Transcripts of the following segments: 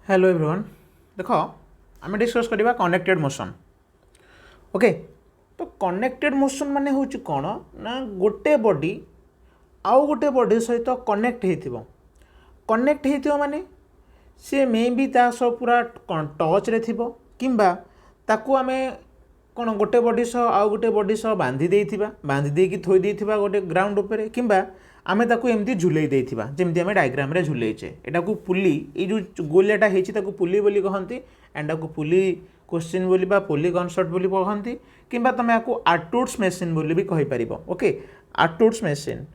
Hello everyone देख आम discuss करवा कनेक्टेड मोशन ओके। तो कनेक्टेड मोशन माने हूँ कौन ना गोटे बॉडी आउ गोटे बॉडी सहित कनेक्ट हो कनेक्ट हो माने सी मे भी ता सह पूरा टच रे थिबो किंबा ताकू आमे कौन गोटे बॉडी सह आउ गोटे बॉडी सह बांधी देइथिबा बांधी देकी थोई देइथिबा गोटे ग्राउंड उपरे किंबा आमे ताकू एमती झुलई देइथिबा जेमती आमे डायग्राम रे झुलैचे एटाकू पुली ए जो गोलियाटा हेछि ताकू पुली बोली कहंती एंड ताकू पुली क्वेश्चन बोली बा पुली कॉन्सेप्ट बोली कहंती किंबा तमे आकू आर्टुड्स मशीन बोली भी कहि परिबो ओके। आर्टुड्स मशीन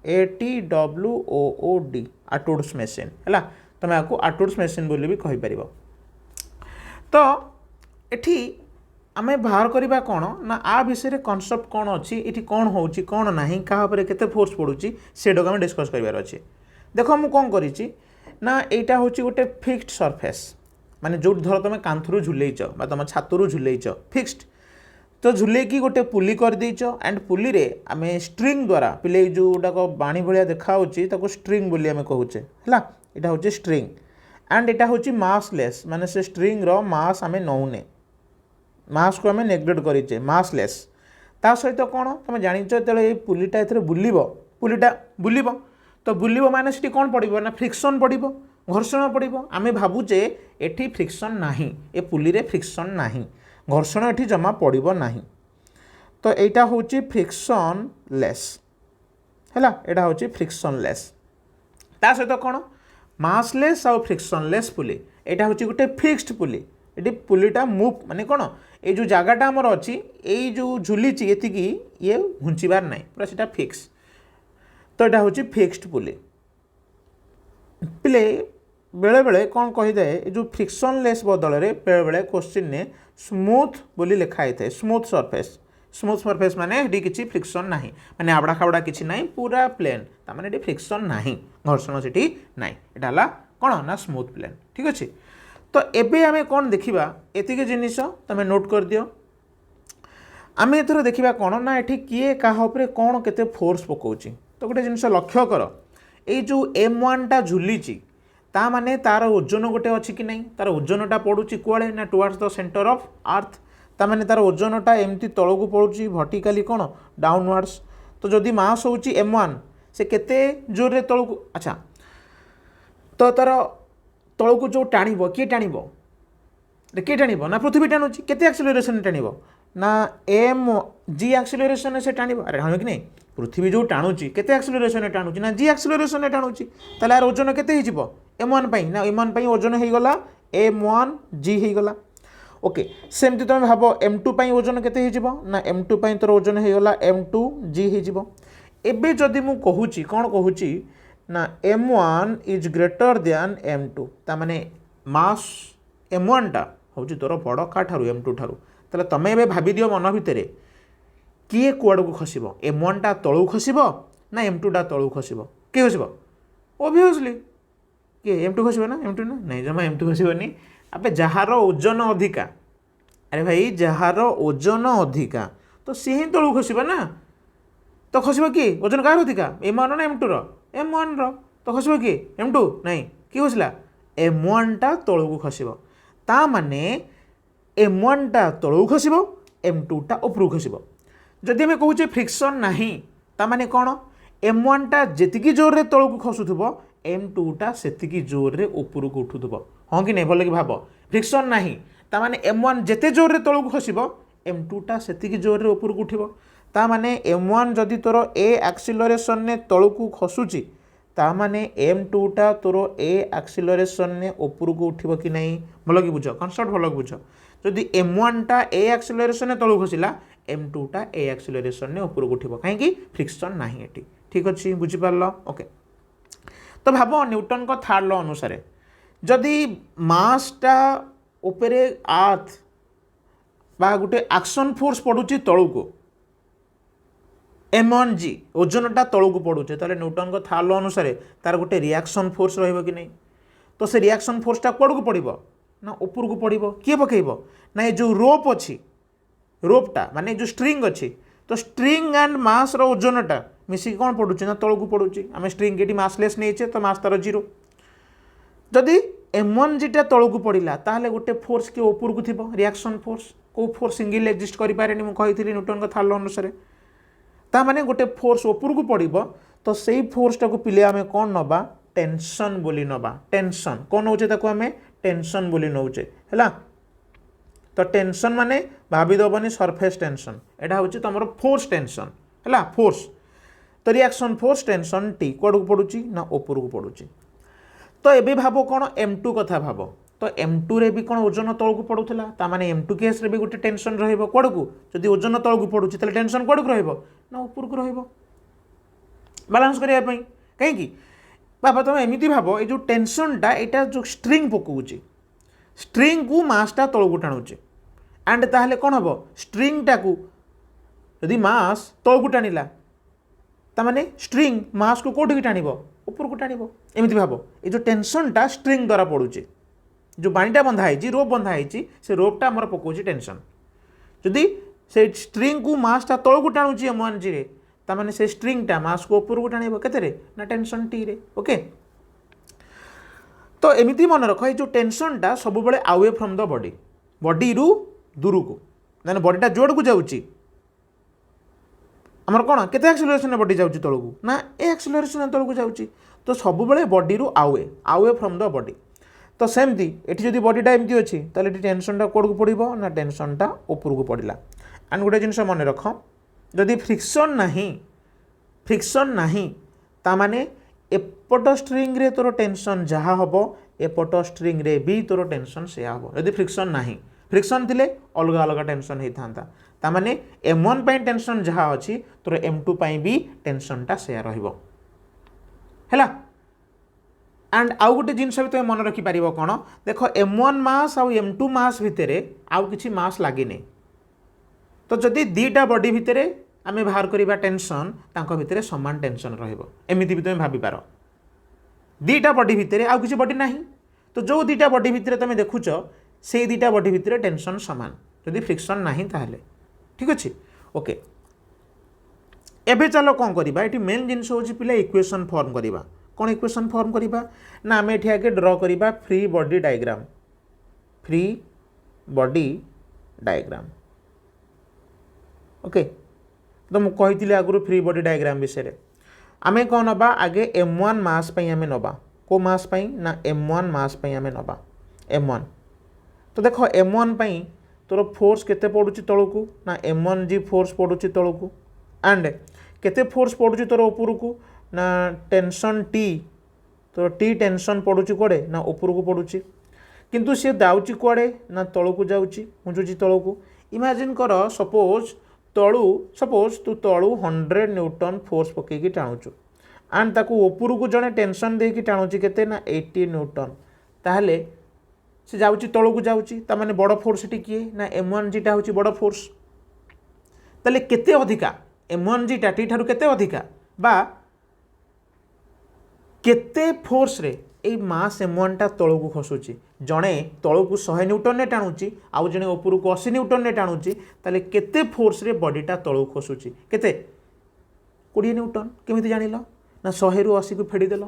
ATWOOD आर्टुड्स मशीन हैला तमे आकू आर्टुड्स मशीन बोली भी कहि परिबो। तो एठी आमे बाहर करवा कौन ना आ विषय कॉन्सेप्ट कौन अच्छी ये कौन हो कौन ना क्या केते फोर्स पड़ुची सेटाक आम डिस्कस करार अच्छे। देख मु कौन करी ना यहाँ हूँ गोटे फिक्स्ड सरफेस माने जो धर तुम कांथरू झुलैच तुम छातरू झुलैच फिक्स्ड तो झुलैकी गोटे पुली कर देच एंड पुली रे आमे स्ट्रिंग द्वारा पिले जोटाक बाणी भाया देखा स्ट्रिंग बोली आमे कहूचे है यहाँ हूँ स्ट्रिंग एंड यहाँ हूँ मासलेस माने से स्ट्रिंग रो मास आमे नौने मास को आम नेग्लेक्ट करेचे मासलेस ता सहित कौन तुम जाच जो पुलीटा ए पुलीटा बुलब तो बुलब माने से कौन पड़ो ना फ्रिक्शन पड़ो घर्षण पड़ो आम भावुचे एठी फ्रिक्शन नाही ए पुली रे फ्रिक्शन नाही घर्षण एठी जमा पड़ो नाही तो यहाँ हूँ फ्रिक्शन लेस है यहाँ हूँ फ्रिक्शन लेस ता सहित कौन मासलेस आउ फ्रिक्शन लेस पुली यहाँ हूँ गोटे फिक्स्ड पुली ये पुलीटा मुव माने कौन ये जो जगटा आमर अच्छी ये जो झुलीची एतिकी ये घुंचबार ना पूरा सीटा फिक्स तो यहाँ हूँ फिक्स्ड पुली पिले बेले बेले कौन कहीदे जो फ्रिक्शन लेस बदल में बेले बेले क्वेश्चन ने स्मूथ बोली लिखाई थाए स्मूथ सरफेस माने ये किसी फ्रिक्शन ना माने आबड़ा खाबड़ा किसी ना पूरा प्लेन ताने ये फ्रिक्शन ना घर्षण से ना यहाँ कौन ना स्मूथ प्लेन ठीक अच्छे। तो एबे आमे कौन देखिबा एतिके जिनिस तमे नोट कर दियो आमे एथर देखिबा कौन ना एठी किए काहा उपरे कौन केते फोर्स पकाउची। तो गोटे जिनिस लक्ष्य कर ए जो M1 टा झुलीची ता माने तार ओजन गोटे अच्छी कि नहीं तार ओजनटा पड़ुची कुआड़े ना towards the centre of earth ता माने तार ओजनटा एमती तळकू पड़ुची वर्टिकली कौन डाउनवर्ड्स। तो जदि मास होउची M1 से केते जोर रे तळकू अच्छा तो तार तौक जो टाण किए टाण ना पृथ्वी टाणुची केते एक्सिलरेशन टाण ना एम जी एक्सिलरेशन से टाण अरे हाँ कि नहीं पृथ्वी जो टाणुची केते एक्सिलरेशन टाणुची ना जी एक्सिलरेशन टाणुची ताले यार ओजन केते हिजिबो M1 पई ना M1 पई ओजन हे गला M1 G हे गला ओके। सेमती तुम भाव M2 पई ओजन केते हिजिबो ना M2 पई तोर ओजन हे गला M2 G हिजिबो। एबे जदि मु कहूची कोन कहूची ना M1 is greater than M2 ता माने मास M1 टा हूँ तोर बड़ का ठारू M2 ठारू ताले तमे एबे भाबी दियो मन भितर किए कुआड़ को खसिबो M1 टा तळू खसिबो ना M2 टा तळू खसिबो के खसिबो ऑब्वियसली के M2 खसिबो ना M2 ना नहीं जमा M2 खसिबोनी अबे जहार ओजन अधिका अरे भाई जहार ओजन अधिका तो सी ही तळू खसिबो ना तो खसिबो कि ओजन कार अधिका M1 ना M2 रो M1 रो तो खसिबो कि M2 नहीं कि खसिला M1 टा तळू खसिबो ता माने M1 टा तळू खसिबो M2 टा ऊपर खसिबो। जदि हमें कहूचे फ्रिक्शन नाही ता माने कोन M1 टा जेतिकी जोर रे तळू खसुथबो M2 टा सेतिकी जोर रे ऊपर को उठुथबो हां कि नहीं भल कि भाबो फ्रिक्शन नाही ता माने M1 जेते जोर रे तळू खसिबो M2 टा सेतिकी जोर रे ऊपर को उठिबो ता माने M1 जदि तोर A एक्सिलरेशन ने तळू को खसुची ता माने M2 टा तोर A एक्सिलरेशन ने ऊपर को उठिबो कि नहीं भल कि बुझ कॉन्सेप्ट भल कि बुझ। जदि M1 टा A एक्सिलरेशन ने तळू खसिला M2 टा A एक्सिलरेशन ने ऊपर को उठिबो काहे कि फ्रिक्शन नाही एठी ठीक अछि बुझि पारलो ओके। तो भाबो न्यूटन को थर्ड लॉ अनुसार जदि मास टा ऊपरे अर्थ बा गुटे एक्शन फोर्स पडुची तळू को M1G ओजनटा तळू पड़ुचे ताले न्यूटन को थर्ड लॉ अनुसार तार गोटे रिएक्शन फोर्स रहिबो कि नहीं तो से रिएक्शन फोर्सटा कोड़ को पड़ो ना ऊपर को पड़ो किए पकेब ना ये जो रोप अच्छी रोपटा माने जो स्ट्रिंग अच्छी तो स्ट्रिंग एंड मास रो ओजनटा मिसिक कौन पड़ुचे ना तळू पड़ुचे आम स्ट्रिंग ये मासलेस नहीं तो मास तार 0 जदि M1 जीटा तल को पड़ा ताहले गोटे फोर्स कि ऊपर को थी रिएक्शन फोर्स को फोर्स सिंगल एक्जिस्ट करें मुझे न्यूटन का थर्ड लॉ अनुसार ताने गोटे फोर्स ऊपर को पड़ो तो से फोर्सटा को पिले आम कौन नवा टेंशन बोली नवा टेंशन कौन नौचे आम टेंशन बोली नौचे है तो टेंशन माने भाविदबनी सरफेस टेंशन एटा हूँ तुम फोर्स टेंशन है फोर्स तो रिएक्शन फोर्स टेंशन टी कौड़ को पड़ुची ना ऊपर को पड़ुची तो ये भाव कौन M2 कथा भाव तो M2 रे भी कौन ओजन तल को पड़ूला माने M2 केस रे भी गोटे टेंशन रहिबो कौड़ को जदि ओजन तल को पड़ुची ताले टेंशन कौड़ को रहिबो ना ऊपर को रहिबो बैलेंस करिया पई कहीं बाबा तुम एमती भाव ये जो टेंशनटा यहाँ जो स्ट्रिंग पकाऊँच स्ट्रिंग को मासटा तल को टाणुचे एंड ताहले कौन हम स्ट्रिंगटा को यदि मास तल को टाणिला तामाने स्ट्रिंग मास को कौटी टाणिब ऊपर को टाणिब एमती भाव ये जो टेंशनटा स्ट्रिंग द्वारा पड़ुचे जो बाणीटा बंधाई रोप बंधाई से रोपटा आमर पकाऊँ टेंशन जदि से स्ट्रिंग को मासटा तल को टाणुची M1 जी तामाने से स्ट्रिंगटा मास को ऊपर को टाणिब केते ना टेंशन टी रे ओके तो एमती मन रख ये जो टेंशनटा सब बेले away from the body body रु दूर को मैंने बॉडीटा जोड़ को जाऊँगी आमर कौन केते एक्सेलरेशन बॉडी जाऊँगी तल को ना ए एक्सेलरेशन तल को जाऊँगी तो सब बेले बॉडी रु अवे फ्रॉम द बॉडी तो सेमती ये जो बॉडीटा एमती अच्छी ताले टेंशनटा कौड़ को पड़ो ना टेंशनटा ऊपर को पड़ा एंड गोटे जिनस मन रख जदि फ्रिक्शन नहीं तामाने एपट स्ट्रिंग रे तोर टेंशन जहाँ हम एपट स्ट्रिंग रे भी तोर टेंशन से हम यदि फ्रिक्शन नहीं फ्रिक्शन थिले अलग अलग टेंशन होता तामाने M1 पाई टेंशन जहाँ अच्छी तोर M2 पाई भी टेंशनटा से रहिबो हैला एंड आउ गोटे जिनस भी तुम मन रखिपार कौन देख M1 मास आउ M2 मास भितर आउ किछि मास लागिनी तो जदि दीटा बॉडी भितर आम बाहर करवा टेंशन तांको भितर समान टेंशन रहिबो एमिति भी तुम भाभी पार दीटा बॉडी भितर आउ किछि बॉडी नहीं तो जो दीटा बॉडी भितर तुम देखुच से दीटा बॉडी भितर टेंशन समान जदि फ्रिक्शन नहीं ताहले ठीक अच्छे ओके एबे चलो कौन करवा ये मेन जिनस हूँ पिला इक्वेशन फॉर्म करवा कौन इक्वेशन फॉर्म करवा ना आम ये आगे ड्र करवा फ्री बॉडी डायग्राम ओके तो मुझे कही आगुरी फ्री बॉडी डायग्राम विषय आम कौन नवा आगे M1 मास पई आम नवा को मास पई ना M1 मास पई आम नवा M1 तो देख M1 पई तोर फोर्स केते पड़ुची तल को ना M1 जी फोर्स पड़ुची तल को एंड केते फोर्स पड़ुची तोर ऊपर को ना टेंशन टी तो टी टेंशन पड़ुची कड़े ना ऊपर को पड़ुची किंतु सी जाऊँगी कड़े ना तल को जाऊँगी मुझुची तल को इमेजिन कर सपोज तू तलू 100 न्यूटन फोर्स पकईकी टाणुचु एंड ताकू ऊपर को जड़े टेंशन देकी टाणुची केते ना 80 न्यूटन ताहले से जाऊँगी तल को जाऊँगी तामाने बड़ फोर्स किए ना M1 जीटा हूँ बड़ फोर्स ताले केते अधिका M1 जीटा टी ठारू केते अधिका बा केते फोर्स रे ए मास M1 टा तल को खसुची जड़े तल को 100 न्यूटन ने टाणुची आउ जड़े ऊपर को 80 न्यूटन ने टाणुची ताले केते फोर्स रे बॉडीटा तल को खसुची केते 20 न्यूटन केमिति जानिल ना 100 रु 80 को फेडीदेल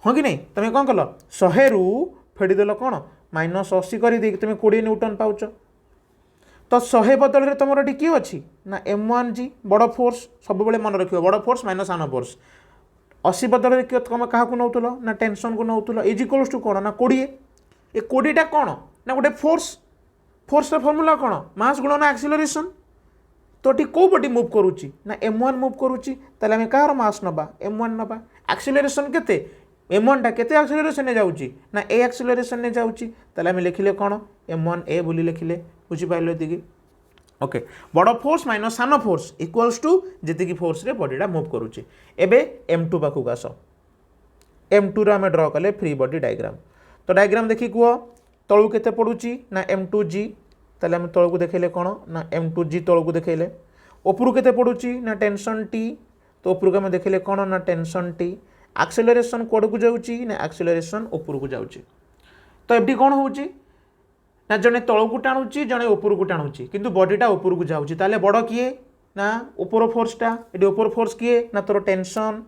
हाँ कि नहीं तुम कौन कल 100 रु फेडीदेल कौन -80 कर तुम 20 न्यूटन पाउच तो 100 बदल में तुम किए अच्छी ना M1 जी बड़ फोर्स सब बेले मन रखियो बड़ फोर्स माइनस सान फोर्स 80 बदल में तुम क्या नौल ना टेंशन को नौल इज इक्वल्स टू कौन ना 20 ये 20टा कौन ना गोटे फोर्स फॉर्मूला कौन मास गुणन एक्सीलरेशन तो टी कौ बॉडी मूव करुच्ची ना M1 मूव करुच्ची ताले आम कहार मास नबा M1 नबा एक्सीलरेशन केते M1 टा केते एक्सीलरेशन ने जाउची ना ए एक्सीलरेशन ने जाउची ताले आम लिखिले कौन M1 ए बोली लिखिले बुझी पाइलो एतिकी ओके बड़ फोर्स माइनस सान force equals to G force रे बॉडीटा मूव करुच्ची एबे M2 पाखक आस M2 रे आम ड्र कले फ्री बॉडी डायग्राम तो डायग्राम देखी कह तलू केते पड़ुची ना M2 जी ताले आम तल को देखले कौन ना M2 जी तल को देखले ऊपर केते पड़ुची ना टेंशन टी तो ऊपर को आम देखले कौन ना टेंशन टी एक्सेलरेशन कोड को जाऊँगी ना एक्सेलरेशन ऊपर को जाऊँगी तो एफडी कौन होउची ना जड़े तल को टाणुची जड़े ऊपर को टाणुची किंतु बॉडीटा ऊपर को जाऊँगी ताले बड़ किए ना ऊपर फोर्सटा ये ऊपर फोर्स किए ना तोर टेंशन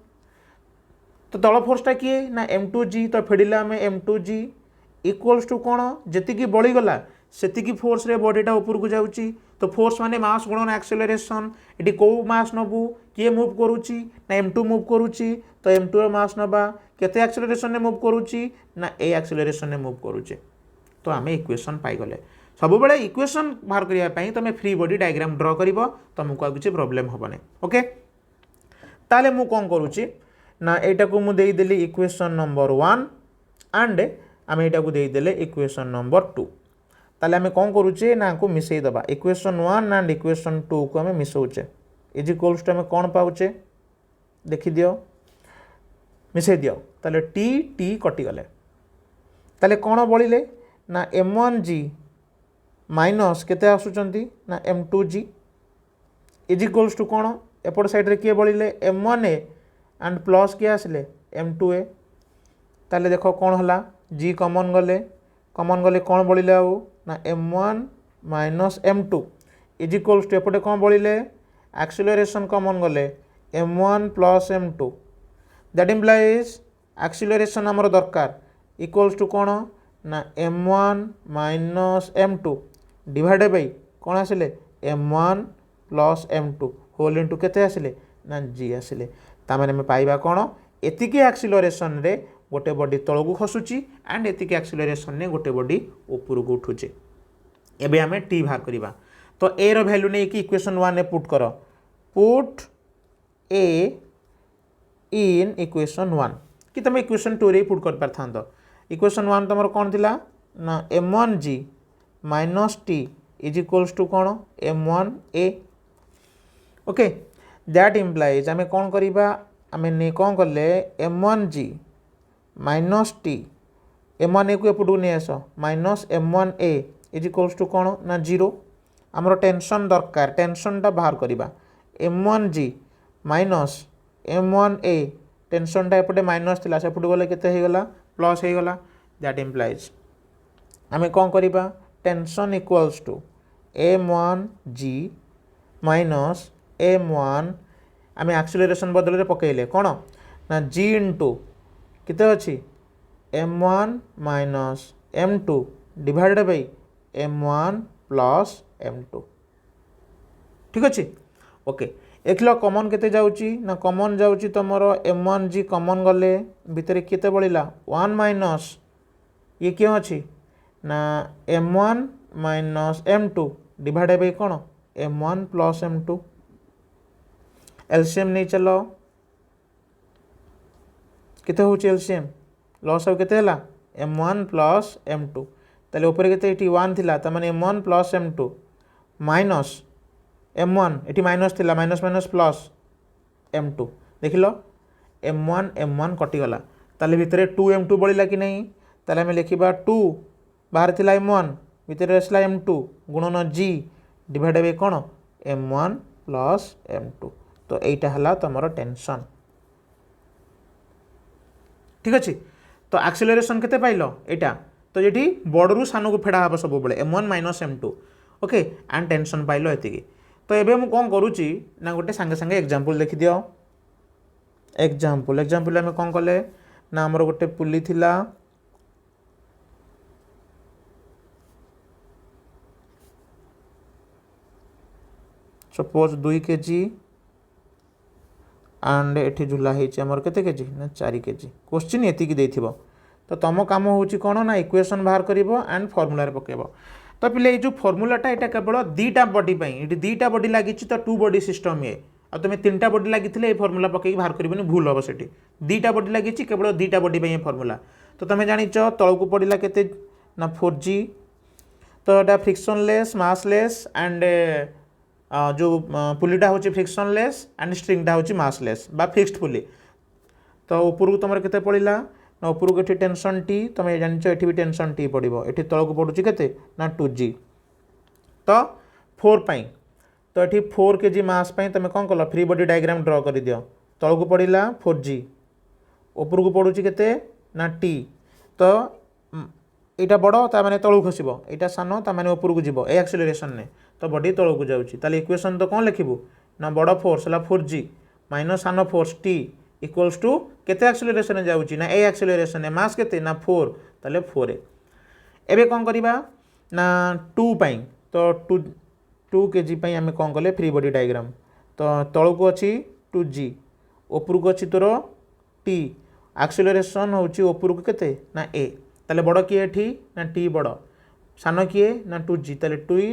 तो तल फोर्सटा किए ना M2 जी तो फेडिले आम M2 जी इक्वल्स टू कौन जी बढ़ीगला से फोर्स रे बॉडीटा ऊपर को जाऊँगी तो फोर्स माने मास गुणन एक्सेलरेशन ये कौ मास नबू किए मुव करुच्ची ना m2 मुव करुच्ची तो m2 मास नबा केते एक्सेलरेशन मुव करुच्ची ना ए एक्सेलरेशन मुव करुचे तो आम इक्वेशन पाईगले सब बड़े इक्वेशन बाहर करने तुम फ्री बॉडी डायग्राम ड्र कर तुमको किसी प्रोब्लेम हेनी ओके ताले मु कौन करुच्ची ना यहाँ को मुझे देदेली इक्वेशन नंबर 1 एंड आम यहाँ को देदेले इक्वेशन नंबर 2 ताले आम कौन करुचे ना को मिसईदबा इक्वेशन 1 एंड इक्वेशन 2 को आम मिसौचे इज इक्वल्स टू आम कौन पाउचे देखी दियो मिसई दियो ताले टी टी कटिगले ताले कौन बढ़िले ना m1g माइनस केते आसुचंती ना m2g इज इक्वल्स टू कौन एपट साइड रे किए बढ़िले m1a एंड प्लस किए आसिले m2a ताले देखो कौन हला g कॉमन गले कौन बढ़िले आउ ना m1 minus m2 is equals to एपटे कौन बढ़िले एक्सीलरेशन कॉमन गले m1 plus m2 that implies acceleration आमर दरकार इक्वल्स टू कौन ना m1 minus m2 divide by कौन आसिले m1 plus m2 whole into केते आसिले ना g आसिले तामाने में पाइबा कौन एतिकी एक्सीलरेशन रे गोटे बॉडी तल को खसुची एंड एतिकी एक्सीलरेशन ने गोटे बॉडी ऊपर को उठुचे एबे आमे टी बाहर करबा तो ए रो वैल्यू ने कि इक्वेशन 1 ने पुट करो पुट ए इन इक्वेशन 1 कि तुम इक्वेशन 2 रे पुट कर पारथांतो इक्वेशन 1 तुम कौन थिला ना m1g minus T is equals to कौन m1a ओके दैट इम्प्लाइज आम कौन करवा आम कौन कले m1g माइनस टी m1a को एपटू नहीं आस minus m1a is equals to कौन ना 0 आमर टेंशन दरकार टेंशनटा बाहर करवा m1g माइनस m1a टेंशनटा एपटे माइनस थिला सेपटू गले केते हो गला प्लस हो गला दैट इम्प्लाइज आम कौन करवा tension equals to m1g minus m1 आम एक्सीलरेशन बदल रे पकेले कौन ना g इंटू किते अच्छी m1 minus m2 divided by m1 plus m2 ठीक अच्छे ओके एक कॉमन केते जाउची ना कॉमन जाउची तुमर m1g कॉमन गले भितर केते बढ़िला 1 माइनस ये क्यों अच्छी ना m1 minus m2 divide by कौन m1 प्लस m2 एलसीएम नहीं चलो केते होची एलसीएम लॉस हो केते हला m1 प्लस m2 ताले ऊपर केते एटी 1 थिला त माने m1 plus m2 minus m1 एटी माइनस थिला माइनस माइनस प्लस m2 देखिलो m1 कटि गला ताले भितरे 2m2 बढ़िला कि नहीं ताले हमें लिखिबा 2 बाहर थिला m1 भितरे असला m2 गुणन g divide by cone m1 plus m2 तो एटा हला तमरो टेंशन ठीक अच्छे तो एक्सीलरेशन केते पाइलो एटा तो ये बड़रू सान को फेड़ा हम सब बेले m1 minus m2 okay and tension pile एति तो एबे मु कौन करुच्ची ना गोटे सांगे सांगे एग्जांपल देखि दियो एग्जांपल आम कौन कले ना आमर गोटे पुली थिला सपोज 2 kg एंड एठी झुला होमर केते केजी ना 4 kg क्वेश्चन एति देथिबो तो तुम काम होची कौन ना इक्वेशन बाहर करिवो एंड फॉर्मूला रे पकेबो तो पिले जो फॉर्मूलाटा एटा केवल दीटा बॉडी ये दीटा बॉडी लगी तो 2 बॉडी सिस्टम ये आ तुम 3टा बॉडी लगी फॉर्मूला पकई बाहर करबनी भूल हम से 2टा बॉडी लगी केवल 2टा बॉडी ये फॉर्मूला तो तुम जानिच तल को पड़ा केते ना 4g तो एटा फ्रिक्शनलेस मासलेस एंड जो पुलीटा हूँ फ्रिक्शनलेस एंड स्ट्रिंगटा हूँ मासलेस बा फिक्स्ड पुली तो ऊपर को तुम केते पड़ा ना ऊपर को ये टेंशन टी तुम जानिच ये भी टेंशन टी पड़ो ये तल को पड़ुची केते ना 2g तो 4 पाई तो ये 4 kg मास पाई तुम कौन कल फ्री बॉडी डायग्राम ड्र कर दियो तल को पड़ा 4g ऊपर को पड़ुची केते ना टी तो यहाँ बड़ ताने तलू खसब यहाँ सान ताने ऊपर को जीव ए एक्सीलरेशन ने तो बॉडी तल को जाऊँगी ताले इक्वेशन तो कौन लिखिबू ना बड़ फोर्स है 4g माइनस सान फोर्स टी इक्वल्स टू केते एक्सीलरेशन जाऊँगी ना ए एक्सीलरेशन मास केते ना 4 ताले 4 ए एबे कौन करिबा ना 2 पाई तो 2 kg पाई आमे कौन कले फ्री बॉडी डायग्राम तो तळु को अछि 2g ऊपर को अछि तोर t एक्सेलरेशन होची ऊपर को केते ना a ताले बड़ किए एठी ना t बड़ सान किए ना 2g ताले 2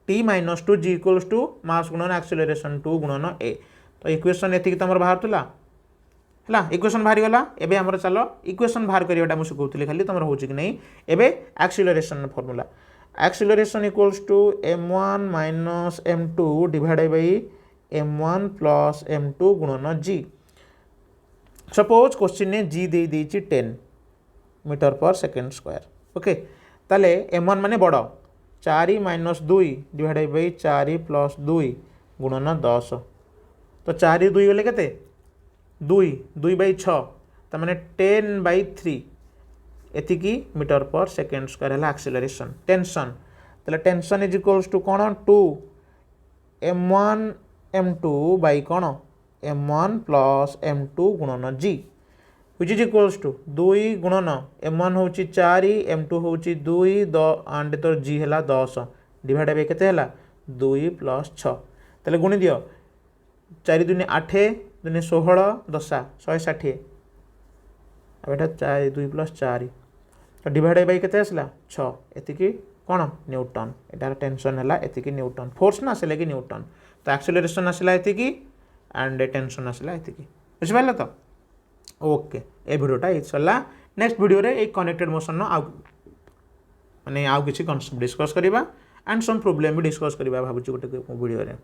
t minus 2g equals to mass गुणन एक्सेलरेशन 2 गुणन a तो इक्वेशन एति कि तमर बाहर तुला हला इक्वेशन बाहरी गला एबे हमर चलो इक्वेशन बाहर करियोटा मु कहउतली खाली तमर होची कि नहीं एबे acceleration formula acceleration equals to m1 minus m2 divided by m1 plus m2 गुणन g सपोज क्वेश्चन ने g दे देची 10 मीटर पर सेकंड स्क्वायर ओके ताले m1 माने बड़ 4 माइनस 2 डिवाइडेड बाय 4 प्लस 2 गुणन 10 तो 4 2 गले केते 2 बाई 6 तो मैंने 10/3 एतिकी मीटर पर सेकेंड स्क्वायर है एक्सेलरेशन टेंशन ताले टेंशन इज इक्वल्स टू कौन 2 m1 m2 बाई कौन m1 प्लस m2 गुणन g which is equals to 2 गुणन m1 होची 4 m2 होची 2 एंड तो g है 10 डिवाइड बाय केते है 2 प्लस 6 ताले गुणी दियो 4 दूनी 8 दूनी 16 10 160 अब एटा 4 2 प्लस 4 तो डिवाइड बाय केते आसला 6 एतिकी कोन न्यूटन एटार टेंशन हला एतिकी न्यूटन फोर्स ना आसले कि न्यूटन तो एक्सेलरेशन आसला एतिकी एंड टेंशन आसला एतिकी बुझ पाइला तो ओके ए वीडियोटा ए चला नेक्स्ट वीडियो रे ए कनेक्टेड मोशन नो आ माने आ किछि कॉन्सेप्ट डिस्कस करिबा एंड सम प्रॉब्लम भी डिस्कस करिबा भाबुची गोटे वीडियो रे।